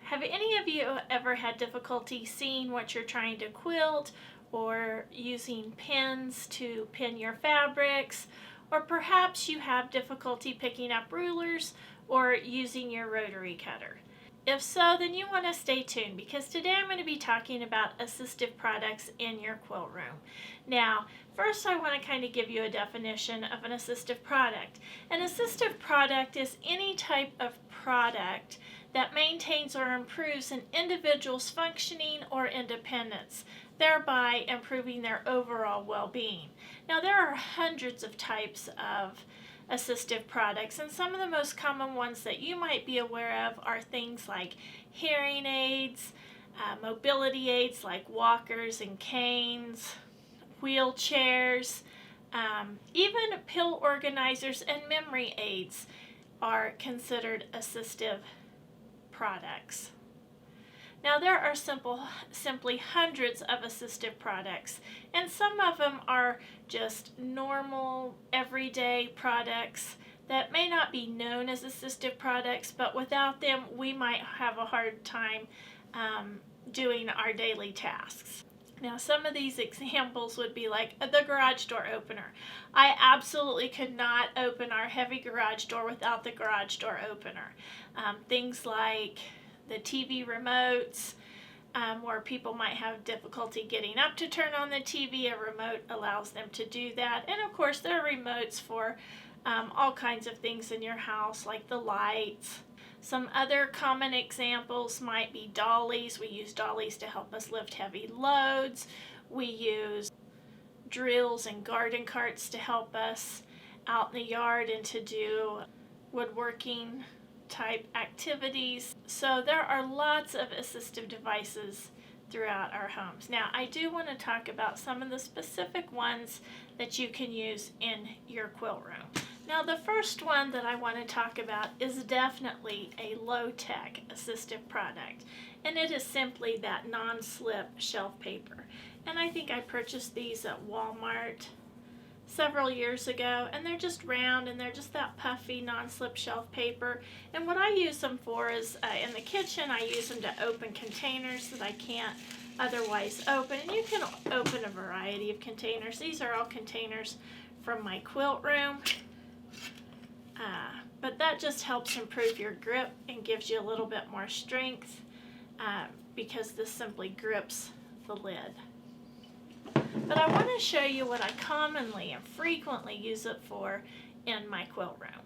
Have any of you ever had difficulty seeing what you're trying to quilt, or using pins to pin your fabrics, or perhaps you have difficulty picking up rulers or using your rotary cutter? If so, then you want to stay tuned, because today I'm going to be talking about assistive products in your quilt room. Now, first I want to kind of give you a definition of an assistive product. An assistive product is any type of product that maintains or improves an individual's functioning or independence, thereby improving their overall well-being. Now, there are hundreds of types of assistive products, and some of the most common ones that you might be aware of are things like hearing aids, mobility aids like walkers and canes, wheelchairs, even pill organizers and memory aids are considered assistive products. Now, there are simply hundreds of assistive products, and some of them are just normal, everyday products that may not be known as assistive products, but without them, we might have a hard time doing our daily tasks. Now, some of these examples would be like the garage door opener. I absolutely could not open our heavy garage door without the garage door opener. Things like the TV remotes, where people might have difficulty getting up to turn on the TV. A remote allows them to do that. And of course, there are remotes for all kinds of things in your house, like the lights. Some other common examples might be dollies. We use dollies to help us lift heavy loads. We use drills and garden carts to help us out in the yard and to do woodworking type activities. So there are lots of assistive devices throughout our homes. Now, I do want to talk about some of the specific ones that you can use in your quilt room. Now, the first one that I want to talk about is definitely a low-tech assistive product, and it is simply that non-slip shelf paper. And I think I purchased these at Walmart several years ago, and they're just round and they're just that puffy non-slip shelf paper. And what I use them for is in the kitchen, I use them to open containers that I can't otherwise open. And you can open a variety of containers. These are all containers from my quilt room. But that just helps improve your grip and gives you a little bit more strength because this simply grips the lid. But I want to show you what I commonly and frequently use it for in my quilt room.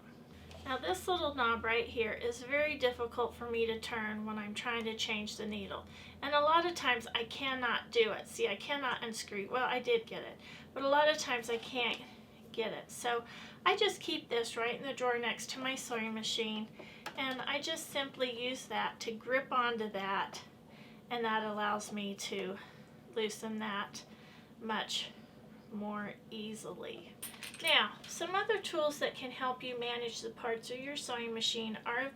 Now, this little knob right here is very difficult for me to turn when I'm trying to change the needle. And a lot of times I cannot do it. See, I cannot unscrew. Well, I did get it, but a lot of times I can't get it. So I just keep this right in the drawer next to my sewing machine, and I just simply use that to grip onto that, and that allows me to loosen that much more easily. Now, some other tools that can help you manage the parts of your sewing machine are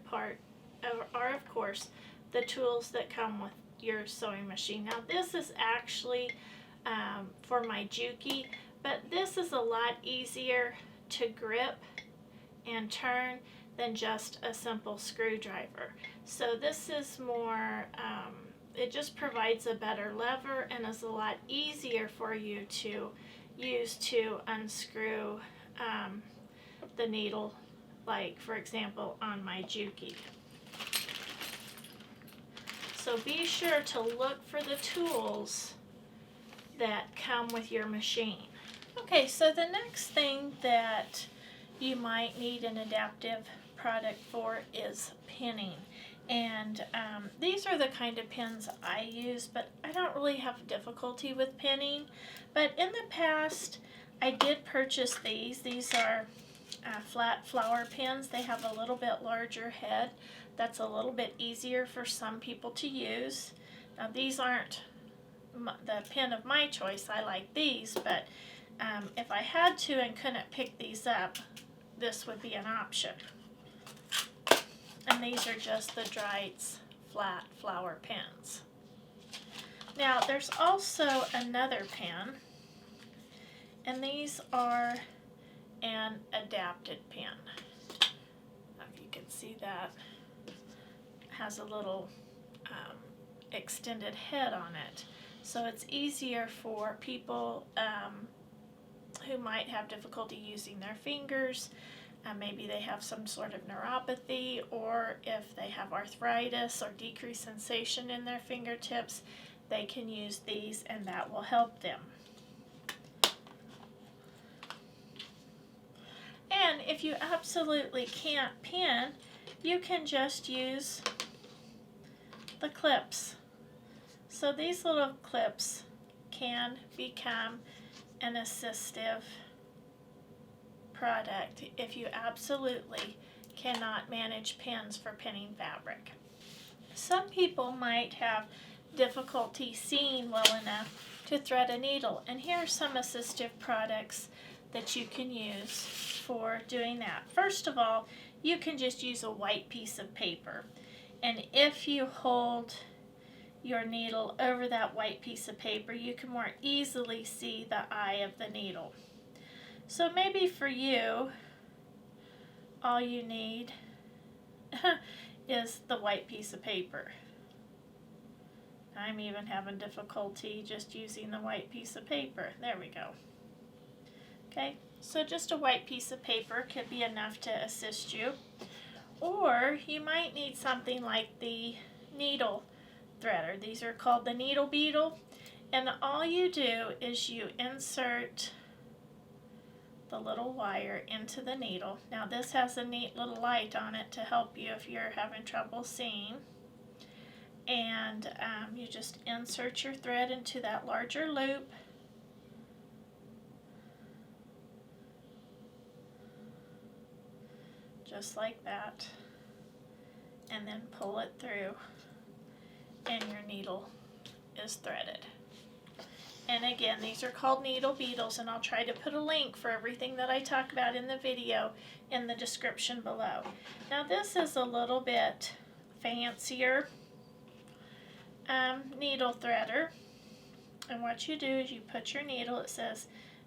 of course the tools that come with your sewing machine. Now, this is actually for my Juki, but this is a lot easier to grip and turn than just a simple screwdriver. So this is more it just provides a better lever and is a lot easier for you to use to unscrew the needle, like for example on my Juki. So be sure to look for the tools that come with your machine. Okay, so the next thing that you might need an adaptive product for is pinning. And these are the kind of pins I use, but I don't really have difficulty with pinning. But in the past, I did purchase these. These are flat flower pins. They have a little bit larger head. That's a little bit easier for some people to use. Now, these aren't the pin of my choice. I like these, but if I had to and couldn't pick these up, this would be an option. And these are just the Dried's flat flower pins. Now, there's also another pin, and these are an adapted pin. If you can see that, it has a little extended head on it. So it's easier for people who might have difficulty using their fingers. Maybe they have some sort of neuropathy, or if they have arthritis or decreased sensation in their fingertips, they can use these and that will help them. And if you absolutely can't pin, you can just use the clips. So these little clips can become an assistive product if you absolutely cannot manage pins for pinning fabric. Some people might have difficulty seeing well enough to thread a needle, and here are some assistive products that you can use for doing that. First of all, you can just use a white piece of paper, and if you hold your needle over that white piece of paper, you can more easily see the eye of the needle. So maybe for you, all you need is the white piece of paper. I'm even having difficulty just using the white piece of paper. There we go. Okay, so just a white piece of paper could be enough to assist you. Or you might need something like the needle threader. These are called the needle Beetle, and all you do is you insert the little wire into the needle. Now this has a neat little light on it to help you if you're having trouble seeing. And you just insert your thread into that larger loop. Just like that. And then pull it through, and your needle is threaded. And again, these are called needle beetles, and I'll try to put a link for everything that I talk about in the video in the description below. Now this is a little bit fancier needle threader, and what you do is you put your needle, it says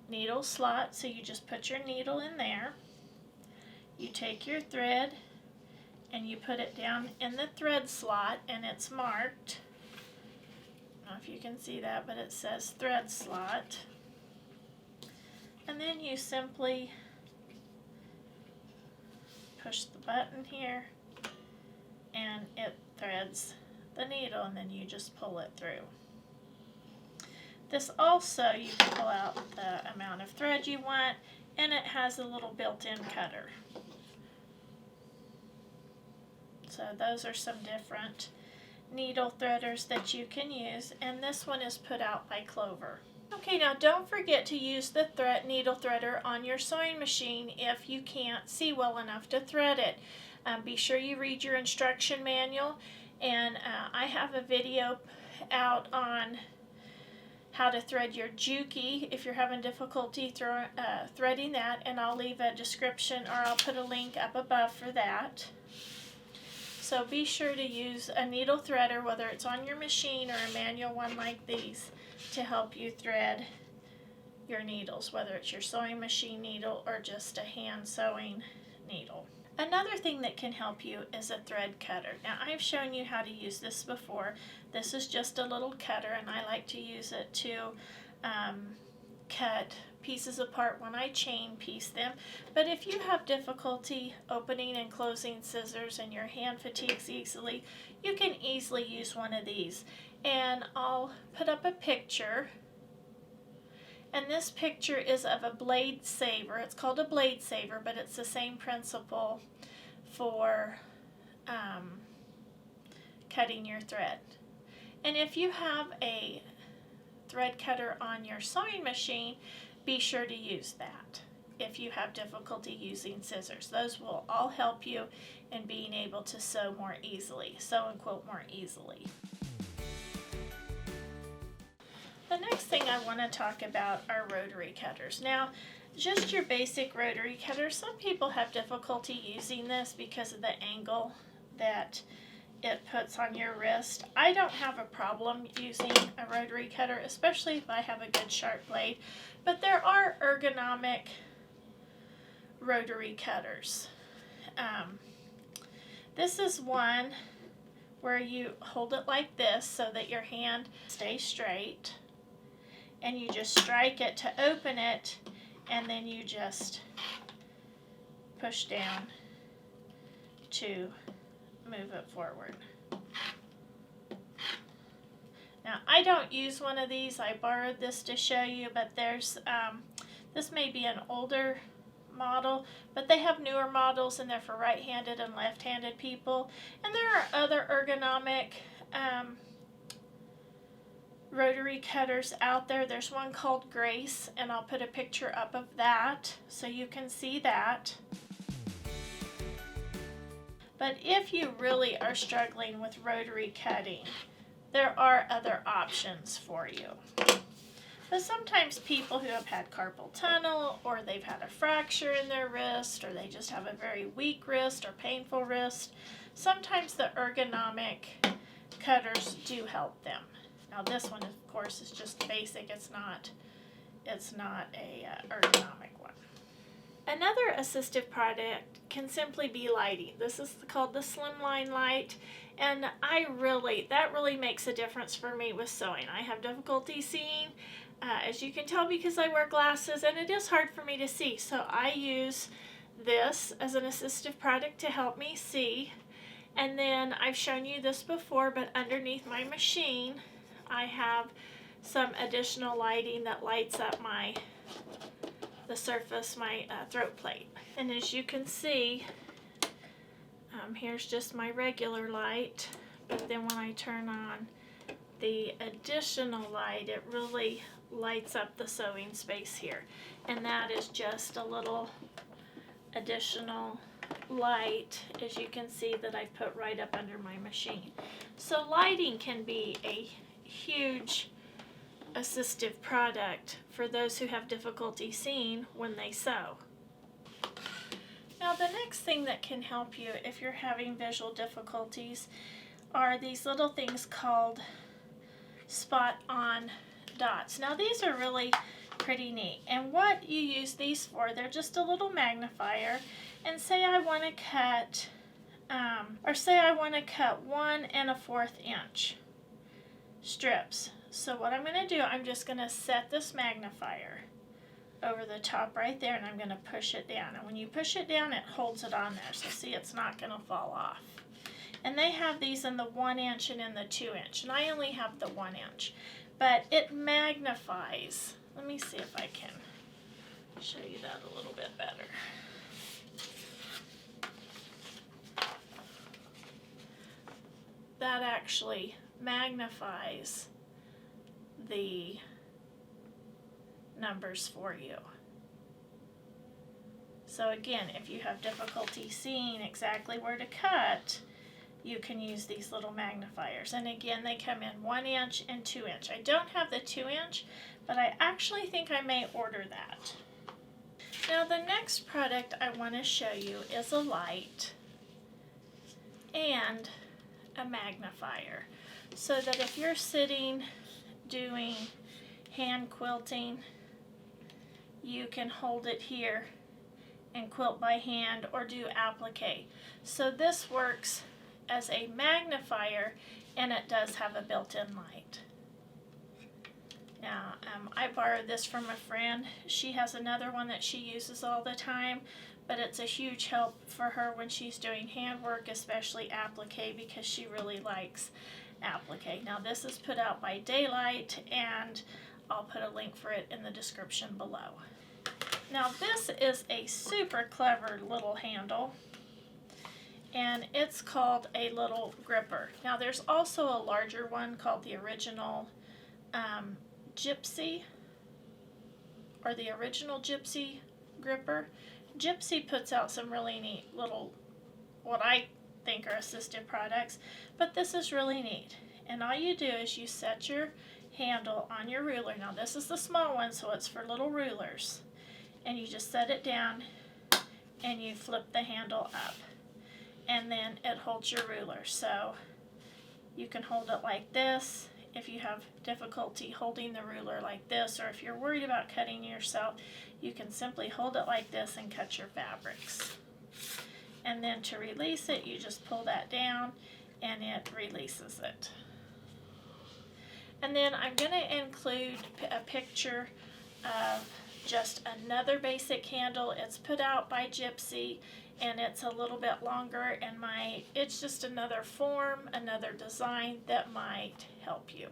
needle slot, so you just put your needle in there. You take your thread and you put it down in the thread slot, and it's marked. I don't know if you can see that, but it says thread slot. And then you simply push the button here and it threads the needle, and then you just pull it through. This also, you can pull out the amount of thread you want, and it has a little built-in cutter. So those are some different needle threaders that you can use, and this one is put out by Clover. Okay, now don't forget to use the needle threader on your sewing machine if you can't see well enough to thread it. Be sure you read your instruction manual, and I have a video out on how to thread your Juki if you're having difficulty threading that, and I'll leave a description, or I'll put a link up above for that. So be sure to use a needle threader, whether it's on your machine or a manual one like these, to help you thread your needles, whether it's your sewing machine needle or just a hand sewing needle. Another thing that can help you is a thread cutter. Now I've shown you how to use this before. This is just a little cutter, and I like to use it to cut pieces apart when I chain piece them. But if you have difficulty opening and closing scissors and your hand fatigues easily, you can easily use one of these. And I'll put up a picture, and this picture is of a blade saver. It's called a blade saver, but it's the same principle for cutting your thread. And if you have a thread cutter on your sewing machine, be sure to use that if you have difficulty using scissors. Those will all help you in being able to sew more easily, sew and quilt more easily. The next thing I want to talk about are rotary cutters. Now, just your basic rotary cutter, some people have difficulty using this because of the angle that it puts on your wrist. I don't have a problem using a rotary cutter, especially if I have a good sharp blade, but there are ergonomic rotary cutters. This is one where you hold it like this so that your hand stays straight, and you just strike it to open it, and then you just push down to move it forward. Now, I don't use one of these. I borrowed this to show you, but there's this may be an older model, but they have newer models, and they're for right-handed and left-handed people. And there are other ergonomic rotary cutters out there. There's one called Grace, and I'll put a picture up of that so you can see that. But if you really are struggling with rotary cutting, there are other options for you. But sometimes people who have had carpal tunnel, or they've had a fracture in their wrist, or they just have a very weak wrist or painful wrist, sometimes the ergonomic cutters do help them. Now this one, of course, is just basic. It's not a ergonomic one. Another assistive product can simply be lighting. This is called the Slimline Light, and that really makes a difference for me with sewing. I have difficulty seeing, as you can tell, because I wear glasses, and it is hard for me to see. So I use this as an assistive product to help me see. And then I've shown you this before, but underneath my machine, I have some additional lighting that lights up the surface, my throat plate. And as you can see, here's just my regular light, but then when I turn on the additional light, it really lights up the sewing space here. And that is just a little additional light, as you can see, that I've put right up under my machine. So lighting can be a huge assistive product for those who have difficulty seeing when they sew. Now, the next thing that can help you if you're having visual difficulties are these little things called spot-on dots. Now, these are really pretty neat, and what you use these for, they're just a little magnifier. And say I want to cut, say I want to cut 1 1/4 inch strips. So what I'm going to do, I'm just going to set this magnifier over the top right there, and I'm going to push it down. And when you push it down, it holds it on there. So see, it's not going to fall off. And they have these in the 1 inch and in the 2 inch. And I only have the 1 inch. But it magnifies. Let me see if I can show you that a little bit better. That actually magnifies the numbers for you. So again, if you have difficulty seeing exactly where to cut, you can use these little magnifiers. And again, they come in 1 inch and 2 inch. I don't have the 2 inch, but I actually think I may order that. Now, the next product I want to show you is a light and a magnifier, so that if you're sitting doing hand quilting, you can hold it here and quilt by hand or do applique. So this works as a magnifier, and it does have a built-in light. Now, I borrowed this from a friend. She has another one that she uses all the time, but it's a huge help for her when she's doing handwork, especially applique, because she really likes applique. Now, this is put out by Daylight, and I'll put a link for it in the description below. Now, this is a super clever little handle, and it's called a little gripper. Now, there's also a larger one called the original Gypsy, or the original Gypsy gripper. Gypsy puts out some really neat little, what I think are assistive products, but this is really neat. And all you do is you set your handle on your ruler. Now, this is the small one, so it's for little rulers. And you just set it down, and you flip the handle up, and then it holds your ruler. So you can hold it like this if you have difficulty holding the ruler like this, or if you're worried about cutting yourself, you can simply hold it like this and cut your fabrics. And then to release it, you just pull that down, and it releases it. And then I'm going to include a picture of just another basic handle. It's put out by Gypsy, and it's a little bit longer, and it's just another form, another design that might help you.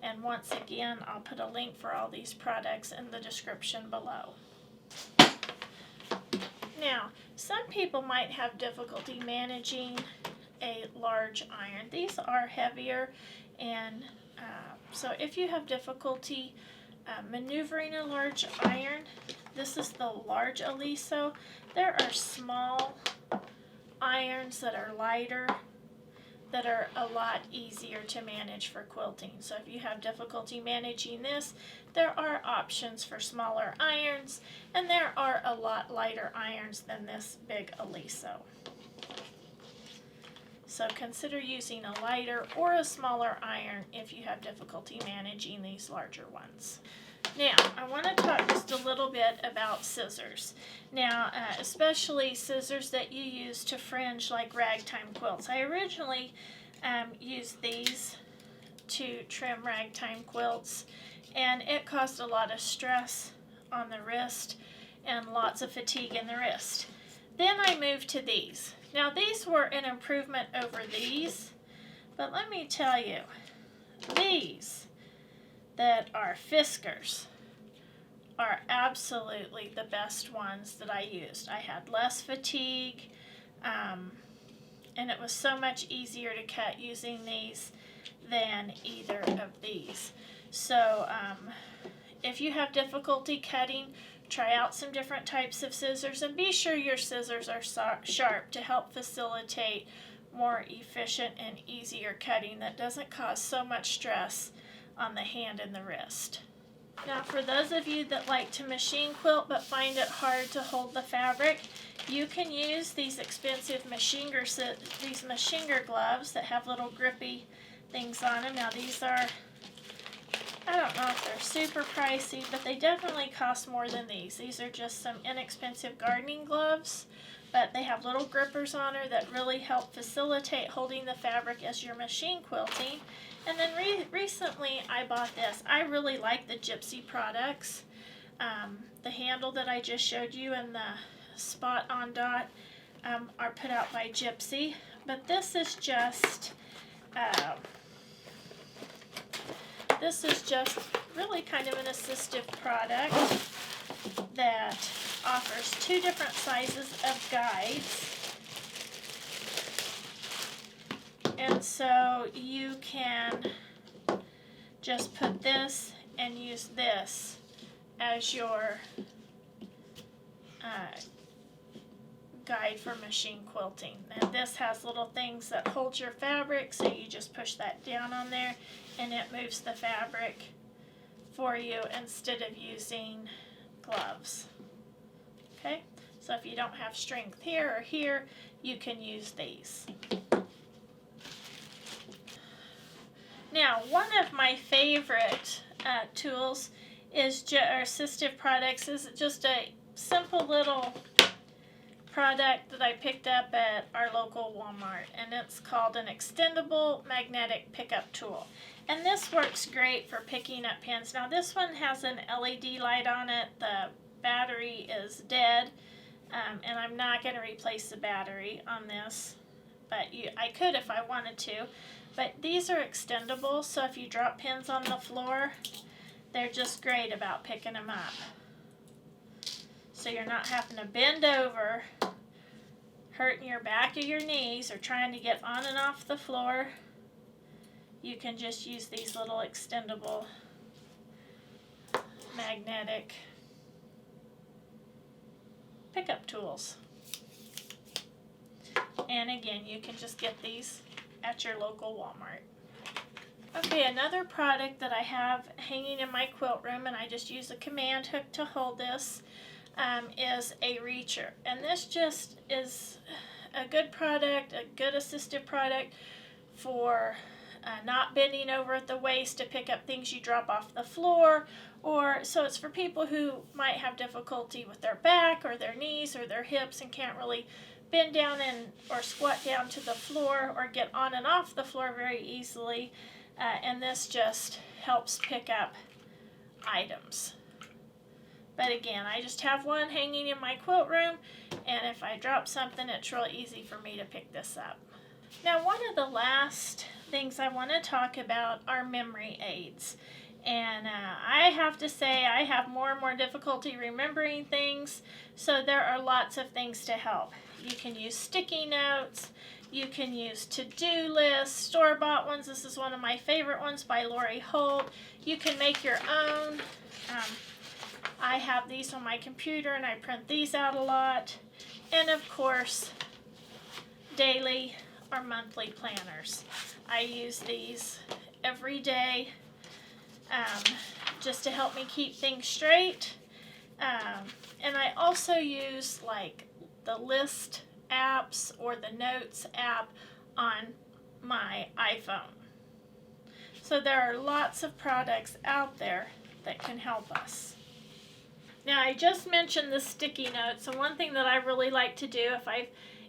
And once again, I'll put a link for all these products in the description below. Now, some people might have difficulty managing a large iron. These are heavier, and so if you have difficulty maneuvering a large iron, this is the large Aliso. There are small irons that are lighter, that are a lot easier to manage for quilting. So if you have difficulty managing this, there are options for smaller irons, and there are a lot lighter irons than this big Aliso. So consider using a lighter or a smaller iron if you have difficulty managing these larger ones. Now, I want to talk just a little bit about scissors. Now, especially scissors that you use to fringe like ragtime quilts. I originally used these to trim ragtime quilts, and it caused a lot of stress on the wrist and lots of fatigue in the wrist. Then I moved to these. Now, these were an improvement over these, but let me tell you, these that are Fiskars are absolutely the best ones that I used. I had less fatigue, and it was so much easier to cut using these than either of these. So if you have difficulty cutting, try out some different types of scissors, and be sure your scissors are sharp to help facilitate more efficient and easier cutting that doesn't cause so much stress on the hand and the wrist. Now, for those of you that like to machine quilt but find it hard to hold the fabric, you can use these expensive machinger gloves that have little grippy things on them. Now, these are, I don't know if they're super pricey, but they definitely cost more than these. These are just some inexpensive gardening gloves, but they have little grippers on her that really help facilitate holding the fabric as you're machine quilting. And then recently I bought this. I really like the Gypsy products. The handle that I just showed you and the spot on dot are put out by Gypsy, but this is just really kind of an assistive product that offers 2 different sizes of guides. And so you can just put this and use this as your guide for machine quilting. And this has little things that hold your fabric, so you just push that down on there and it moves the fabric for you instead of using gloves. Okay, so if you don't have strength here or here, you can use these. Now, one of my favorite tools is assistive products is just a simple little product that I picked up at our local Walmart, and it's called an extendable magnetic pickup tool. And this works great for picking up pins. Now, this one has an LED light on it. The battery is dead, and I'm not going to replace the battery on this, but I could if I wanted to. But these are extendable, so if you drop pins on the floor, they're just great about picking them up. So you're not having to bend over, hurting your back or your knees, or trying to get on and off the floor. You can just use these little extendable magnetic pickup tools. And again, you can just get these at your local Walmart. Okay, another product that I have hanging in my quilt room, and I just use a command hook to hold this, is a reacher. And this just is a good product, a good assistive product for not bending over at the waist to pick up things you drop off the floor, Or so it's for people who might have difficulty with their back or their knees or their hips and can't really bend down or squat down to the floor or get on and off the floor very easily. And this just helps pick up items. But again, I just have one hanging in my quilt room, and if I drop something, it's real easy for me to pick this up. Now, one of the last things I want to talk about are memory aids. And I have to say I have more and more difficulty remembering things, so there are lots of things to help. You can use sticky notes, you can use to-do lists, store-bought ones. This is one of my favorite ones by Lori Holt. You can make your own. I have these on my computer and I print these out a lot. And of course, daily or monthly planners. I use these every day just to help me keep things straight. And I also use like the list apps or the notes app on my iPhone. So there are lots of products out there that can help us. Now, I just mentioned the sticky notes, and one thing that I really like to do, if I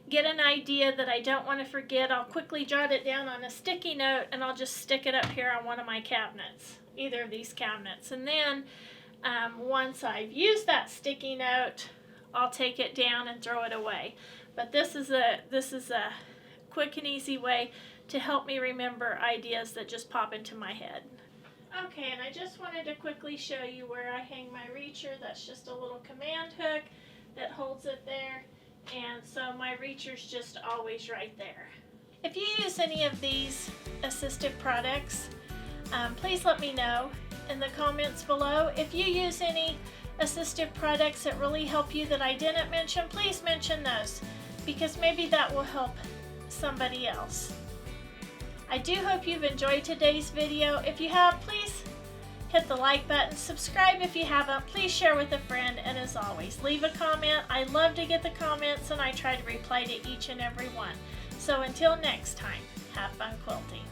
get an idea that I don't want to forget, I'll quickly jot it down on a sticky note and I'll just stick it up here on one of my cabinets, either of these cabinets. And then once I've used that sticky note, I'll take it down and throw it away. But this is a quick and easy way to help me remember ideas that just pop into my head. Okay, and I just wanted to quickly show you where I hang my reacher. That's just a little command hook that holds it there, and so my reacher's just always right there. If you use any of these assistive products, please let me know in the comments below. If you use any assistive products that really help you that I didn't mention, please mention those, because maybe that will help somebody else. I do hope you've enjoyed today's video. If you have, please hit the like button. Subscribe if you haven't. Please share with a friend. And as always, leave a comment. I love to get the comments and I try to reply to each and every one. So until next time, have fun quilting.